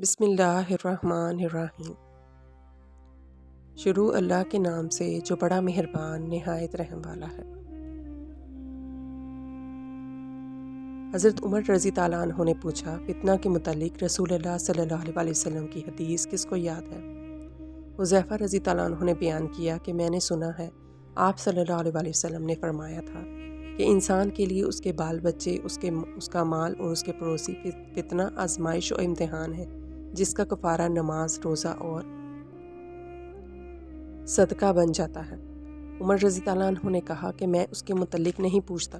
بسم اللہ الرحمن الرحیم۔ شروع اللہ کے نام سے جو بڑا مہربان نہایت رحم والا ہے۔ حضرت عمر رضی اللہ عنہ نے پوچھا، فتنہ کے متعلق رسول اللہ صلی اللہ علیہ وسلم کی حدیث کس کو یاد ہے؟ حذیفہ رضی اللہ عنہ نے بیان کیا کہ میں نے سنا ہے آپ صلی اللہ علیہ وسلم نے فرمایا تھا کہ انسان کے لیے اس کے بال بچے، اس کا مال اور اس کے پڑوسی فتنہ، آزمائش و امتحان ہے، جس کا کفارہ نماز، روزہ اور صدقہ بن جاتا ہے۔ عمر رضی اللہ عنہ نے کہا کہ میں اس کے متعلق نہیں پوچھتا،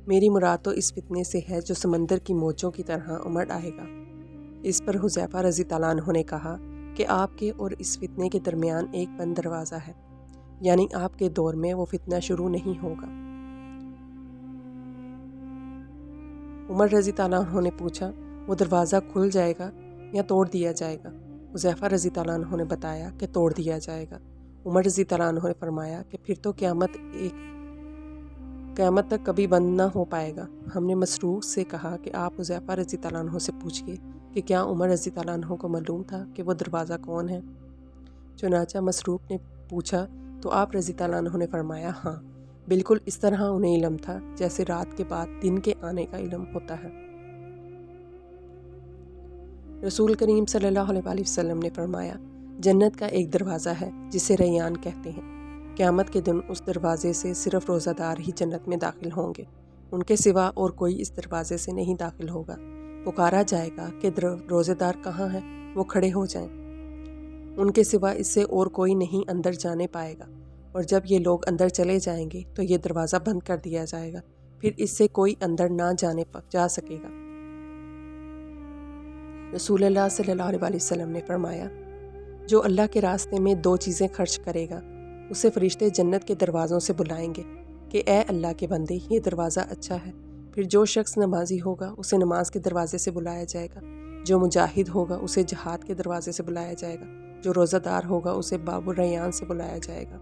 میری مراد تو اس فتنے سے ہے جو سمندر کی موجوں کی طرح امڑ آئے گا۔ اس پر حذیفہ رضی اللہ عنہ نے کہا کہ آپ کے اور اس فتنے کے درمیان ایک بند دروازہ ہے، یعنی آپ کے دور میں وہ فتنہ شروع نہیں ہوگا۔ عمر رضی اللہ عنہ نے پوچھا، وہ دروازہ کھل جائے گا یا توڑ دیا جائے گا؟ حذیفہ رضی اللہ عنہ نے بتایا کہ توڑ دیا جائے گا۔ عمر رضی اللہ عنہ نے فرمایا کہ پھر تو قیامت تک کبھی بند نہ ہو پائے گا۔ ہم نے مسروق سے کہا کہ آپ حذیفہ رضی اللہ عنہ سے پوچھئے کہ کیا عمر رضی اللہ عنہ کو معلوم تھا کہ وہ دروازہ کون ہے؟ چنانچہ مسروق نے پوچھا تو آپ رضی اللہ عنہ نے فرمایا، ہاں، بالکل اس طرح انہیں علم تھا جیسے رات کے بعد دن کے آنے کا علم ہوتا ہے۔ رسول کریم صلی اللہ علیہ وسلم نے فرمایا، جنت کا ایک دروازہ ہے جسے ریان کہتے ہیں۔ قیامت کے دن اس دروازے سے صرف روزہ دار ہی جنت میں داخل ہوں گے، ان کے سوا اور کوئی اس دروازے سے نہیں داخل ہوگا۔ پکارا جائے گا کہ روزہ دار کہاں ہیں؟ وہ کھڑے ہو جائیں۔ ان کے سوا اس سے اور کوئی نہیں اندر جانے پائے گا، اور جب یہ لوگ اندر چلے جائیں گے تو یہ دروازہ بند کر دیا جائے گا، پھر اس سے کوئی اندر نہ جا سکے گا۔ رسول اللہ صلی اللہ علیہ وسلم نے فرمایا، جو اللہ کے راستے میں دو چیزیں خرچ کرے گا، اسے فرشتے جنت کے دروازوں سے بلائیں گے کہ اے اللہ کے بندے، یہ دروازہ اچھا ہے۔ پھر جو شخص نمازی ہوگا اسے نماز کے دروازے سے بلایا جائے گا، جو مجاہد ہوگا اسے جہاد کے دروازے سے بلایا جائے گا، جو روزہ دار ہوگا اسے باب الریان سے بلایا جائے گا،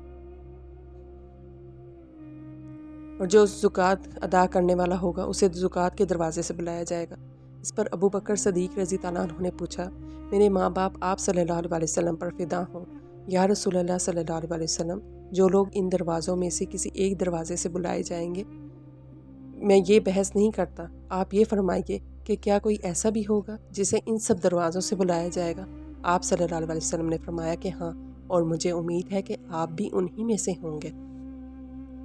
اور جو زکوٰۃ ادا کرنے والا ہوگا اسے زکوٰۃ کے دروازے سے بلایا جائے گا۔ اس پر ابو بکر صدیق رضی اللہ عنہ نے پوچھا، میرے ماں باپ آپ صلی اللہ علیہ وسلم پر فدا ہوں، یا رسول اللہ صلی اللہ علیہ وسلم، جو لوگ ان دروازوں میں سے کسی ایک دروازے سے بلائے جائیں گے، میں یہ بحث نہیں کرتا، آپ یہ فرمائیے کہ کیا کوئی ایسا بھی ہوگا جسے ان سب دروازوں سے بلایا جائے گا؟ آپ صلی اللہ علیہ وسلم نے فرمایا کہ ہاں، اور مجھے امید ہے کہ آپ بھی انہی میں سے ہوں گے۔